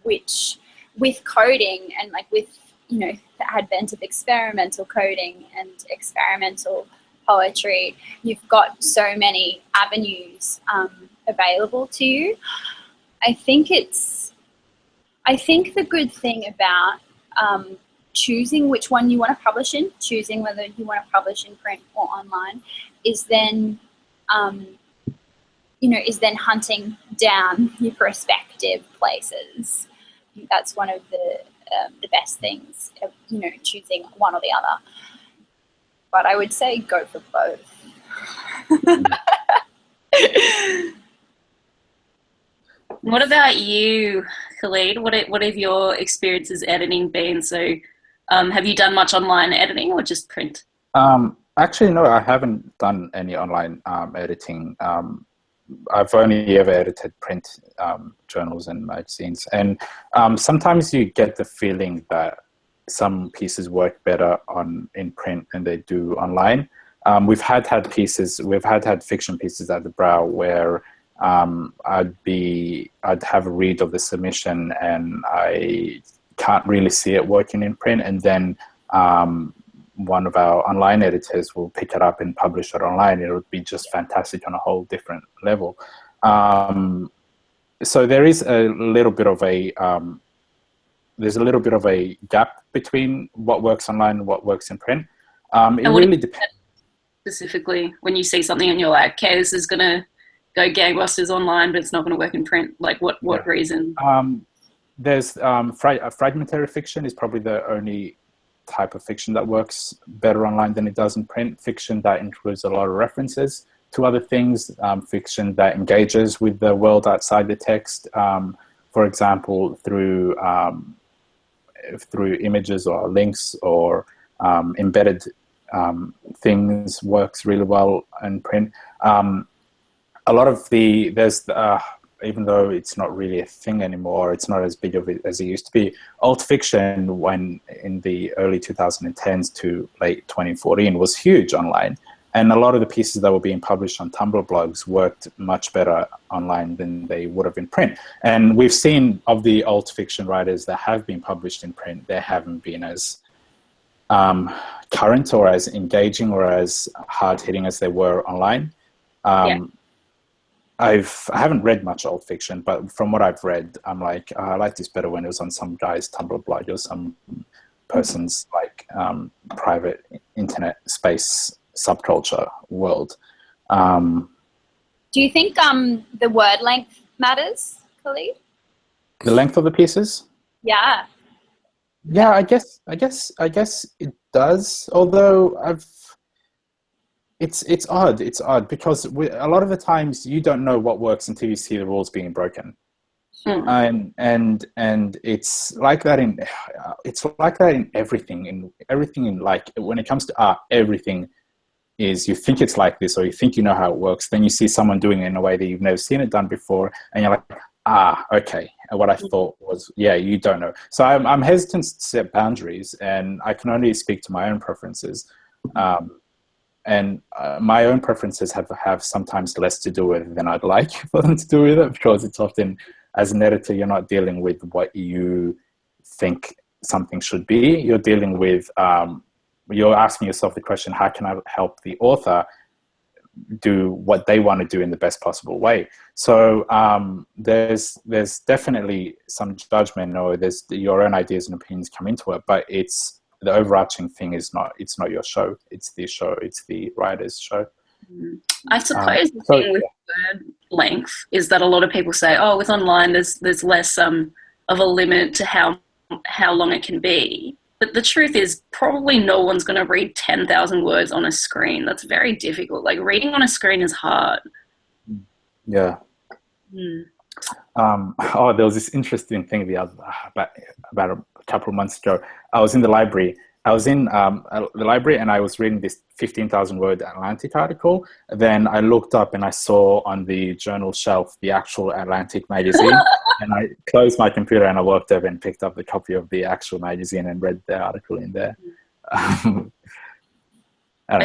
which with coding and like with, you know, the advent of experimental coding and experimental poetry, you've got so many avenues available to you. I think the good thing about choosing which one you want to publish in, choosing whether you want to publish in print or online, is then, is then hunting down your prospective places. I think that's one of the best things, you know, choosing one or the other. But I would say go for both. What about you, Khalid? What have your experiences editing been? So have you done much online editing or just print? Actually, no, I haven't done any online editing. I've only ever edited print journals and magazines. And sometimes you get the feeling that some pieces work better in print than they do online. We've had fiction pieces at the Brow where I'd have a read of the submission and I can't really see it working in print, and then one of our online editors will pick it up and publish it online. It would be just fantastic on a whole different level. So there is a little bit of a gap between what works online and what works in print. It really depends. Specifically, when you see something and you're like, okay, this is gonna go gangbusters online, but it's not gonna work in print. Like, what reason? There's fragmentary fiction is probably the only type of fiction that works better online than it does in print. Fiction that includes a lot of references to other things, fiction that engages with the world outside the text, for example, through images or links or embedded things, works really well in print. A lot of even though it's not really a thing anymore, it's not as big of it as it used to be. Alt fiction, when in the early 2010s to late 2014, was huge online. And a lot of the pieces that were being published on Tumblr blogs worked much better online than they would have in print. And we've seen of the alt fiction writers that have been published in print, they haven't been as current or as engaging or as hard-hitting as they were online. I haven't read much old fiction, but from what I've read, I'm like, I like this better when it was on some guy's Tumblr blog or some person's like private internet space subculture world. Do you think the word length matters, Khalid? The length of the pieces? Yeah. Yeah, I guess it does. Although it's odd. It's odd because a lot of the times you don't know what works until you see the rules being broken. And it's like that in everything. Like when it comes to art, everything is, you think it's like this or you think you know how it works, then you see someone doing it in a way that you've never seen it done before, and you're like, okay, and what I thought was, yeah, you don't know. So I'm hesitant to set boundaries, and I can only speak to my own preferences. And my own preferences have sometimes less to do with it than I'd like for them to do with it, because it's often, as an editor, you're not dealing with what you think something should be. You're dealing with, you're asking yourself the question, how can I help the author do what they want to do in the best possible way? So there's definitely some judgment, or there's your own ideas and opinions come into it, but the overarching thing is it's not your show, it's the show, it's the writer's show. I suppose the thing with word length is that a lot of people say, oh, with online there's less of a limit to how long it can be. But the truth is, probably no one's going to read 10,000 words on a screen. That's very difficult. Like, reading on a screen is hard. Yeah. There was this interesting thing about a couple of months ago. I was in the library I was in the library and I was reading this 15,000 word Atlantic article. Then I looked up and I saw on the journal shelf the actual Atlantic magazine. And I closed my computer and I walked over and picked up the copy of the actual magazine and read the article in there. I don't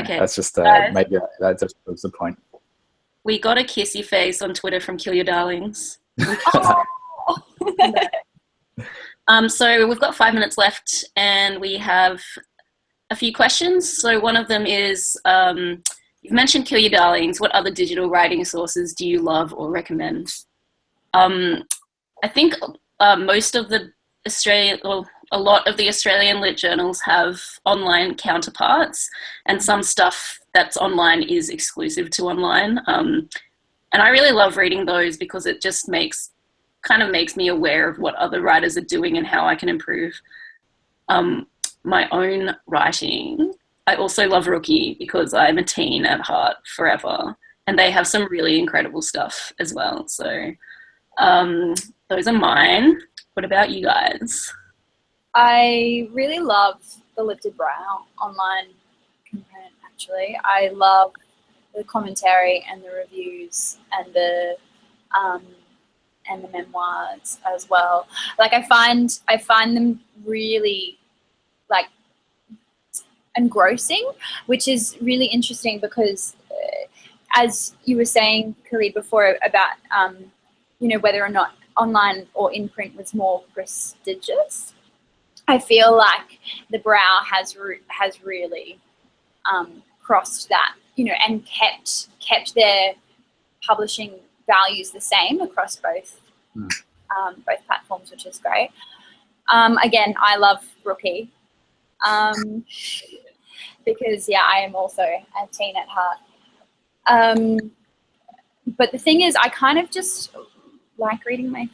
know. That's just maybe that just proves the point. We got a kissy face on Twitter from Kill Your Darlings. So we've got 5 minutes left and we have a few questions. So one of them is, you've mentioned Kill Your Darlings. What other digital writing sources do you love or recommend? I think most of the a lot of the Australian lit journals have online counterparts, and some stuff that's online is exclusive to online. And I really love reading those because it just kind of makes me aware of what other writers are doing and how I can improve my own writing. I also love Rookie because I'm a teen at heart forever, and they have some really incredible stuff as well. So those are mine. What about you guys? I really love the Lifted Brow online component, actually. I love the commentary and the reviews and the memoirs as well. Like I find them really like engrossing, which is really interesting because as you were saying, Khalid, before about whether or not online or in print was more prestigious, I feel like the Brow has really crossed that, and kept their publishing values the same across both platforms, which is great. Again, I love Rookie because I am also a teen at heart. But the thing is, I kind of just like reading my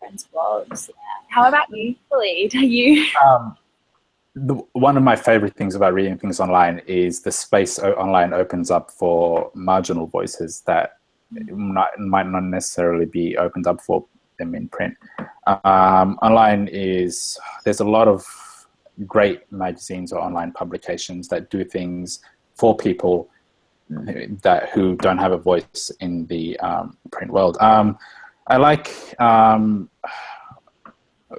friends' blogs. Yeah. How about you, Khalid? Are you? One of my favorite things about reading things online is the space online opens up for marginal voices that might not necessarily be opened up for them in print. Online there's a lot of great magazines or online publications that do things for people who don't have a voice in the print world. I like,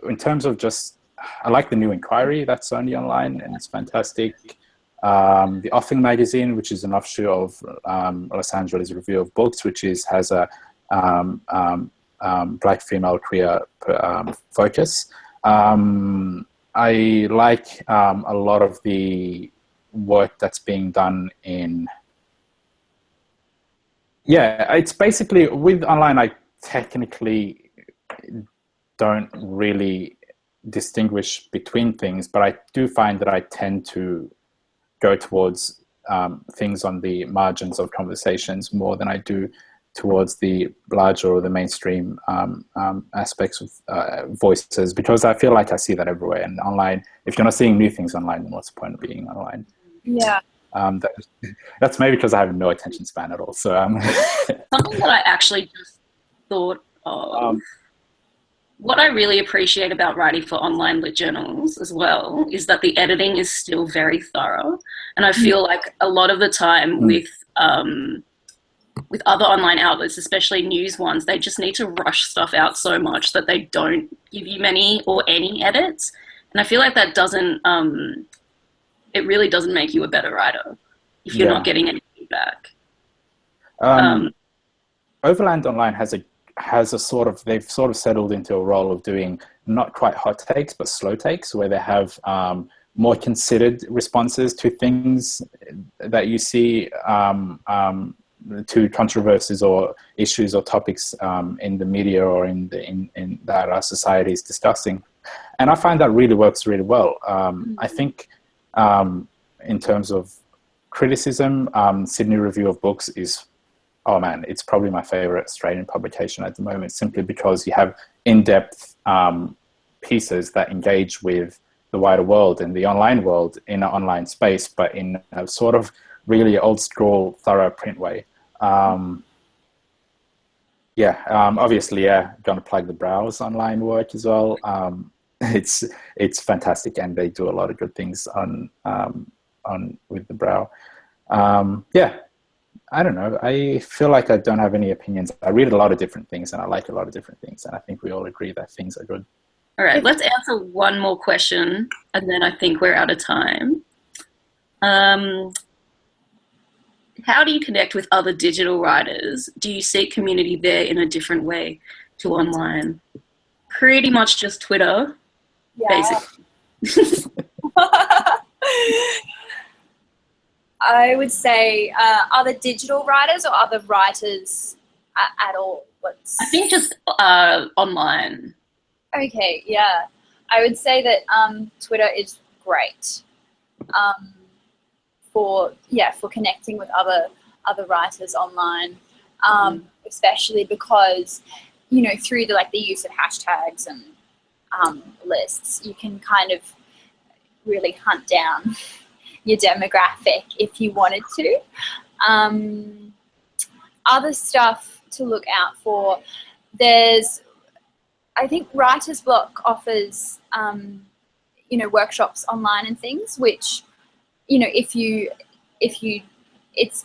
in terms of I like the New Inquiry that's only online and it's fantastic. The Offing magazine, which is an offshoot of Los Angeles Review of Books, which has a Black female queer focus. I like a lot of the work that's being done it's basically with online, I technically don't really distinguish between things, but I do find that I tend to go towards things on the margins of conversations more than I do towards the larger or the mainstream aspects of voices, because I feel like I see that everywhere. And online, if you're not seeing new things online, then what's the point of being online? Yeah. That's maybe because I have no attention span at all. So something that I actually just thought of. What I really appreciate about writing for online lit journals as well is that the editing is still very thorough, and I feel like a lot of the time with other online outlets, especially news ones, they just need to rush stuff out so much that they don't give you many or any edits, and I feel like that doesn't. It really doesn't make you a better writer if you're not getting any feedback. Overland Online they've sort of settled into a role of doing not quite hot takes, but slow takes, where they have more considered responses to things that you see, to controversies or issues or topics in the media or in that our society is discussing. And I find that really works really well. I think in terms of criticism, Sydney Review of Books is, oh man, it's probably my favorite Australian publication at the moment, simply because you have in-depth pieces that engage with the wider world and the online world in an online space, but in a sort of really old school, thorough print way. Obviously, going to plug the Brow's online work as well. it's fantastic, and they do a lot of good things on with the brow. Yeah, I don't know. I feel like I don't have any opinions. I read a lot of different things, and I like a lot of different things, and I think we all agree that things are good. All right, let's answer one more question, and then I think we're out of time. How do you connect with other digital writers? Do you seek community there in a different way to online? Pretty much just Twitter, basically. I would say other digital writers or other writers at all? I think just online. Okay, yeah. I would say that Twitter is great for connecting with other writers online, especially because, you know, through the use of hashtags and lists, you can kind of really hunt down your demographic if you wanted to. Other stuff to look out for, I think Writer's Block offers, workshops online and things, which, it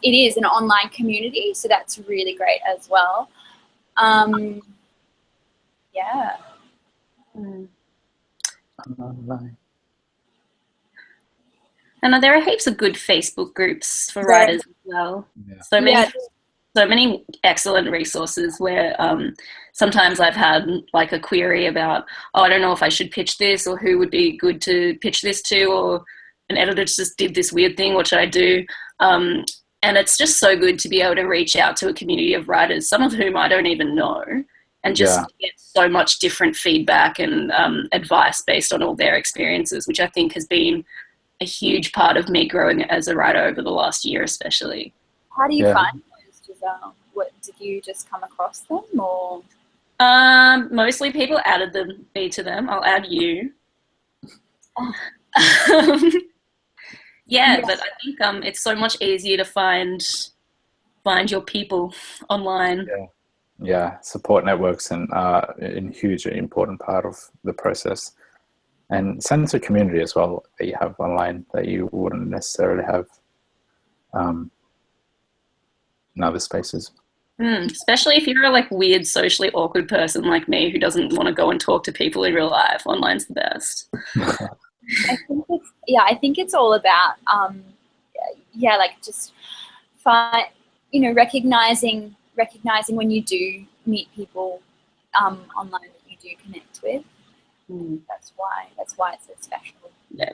is an online community, so that's really great as well. Yeah. Online. And there are heaps of good Facebook groups for writers as well. Yeah. So many excellent resources where sometimes I've had like a query about, I don't know if I should pitch this, or who would be good to pitch this to, or an editor just did this weird thing, what should I do? And it's just so good to be able to reach out to a community of writers, some of whom I don't even know, and just get so much different feedback and advice based on all their experiences, which I think has been a huge part of me growing as a writer over the last year especially. How do you find those, Giselle? What, did you just come across them, or? Mostly people added me to them. I'll add you. Yeah, but I think it's so much easier to find your people online. Yeah, support networks and a hugely important part of the process. And sense of community as well that you have online that you wouldn't necessarily have in other spaces. Especially if you're a weird socially awkward person like me who doesn't want to go and talk to people in real life. Online's the best. I think it's all about just recognizing when you do meet people online that you do connect with. That's why it's so special. Yeah.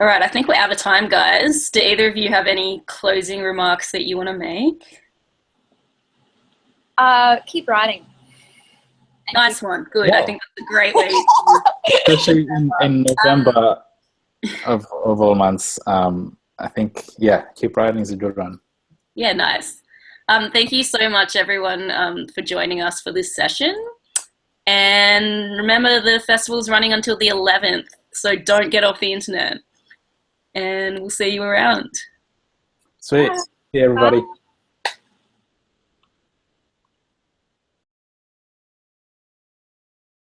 All right, I think we're out of time, guys. Do either of you have any closing remarks that you want to make? Keep writing. Nice one. Good. I think that's a great way to... Especially in November of all months. I think, keep writing is a good one. Yeah, nice. Thank you so much, everyone, for joining us for this session. And remember, the festival's running until the 11th, so don't get off the internet. And we'll see you around. Sweet. See you, everybody. Bye.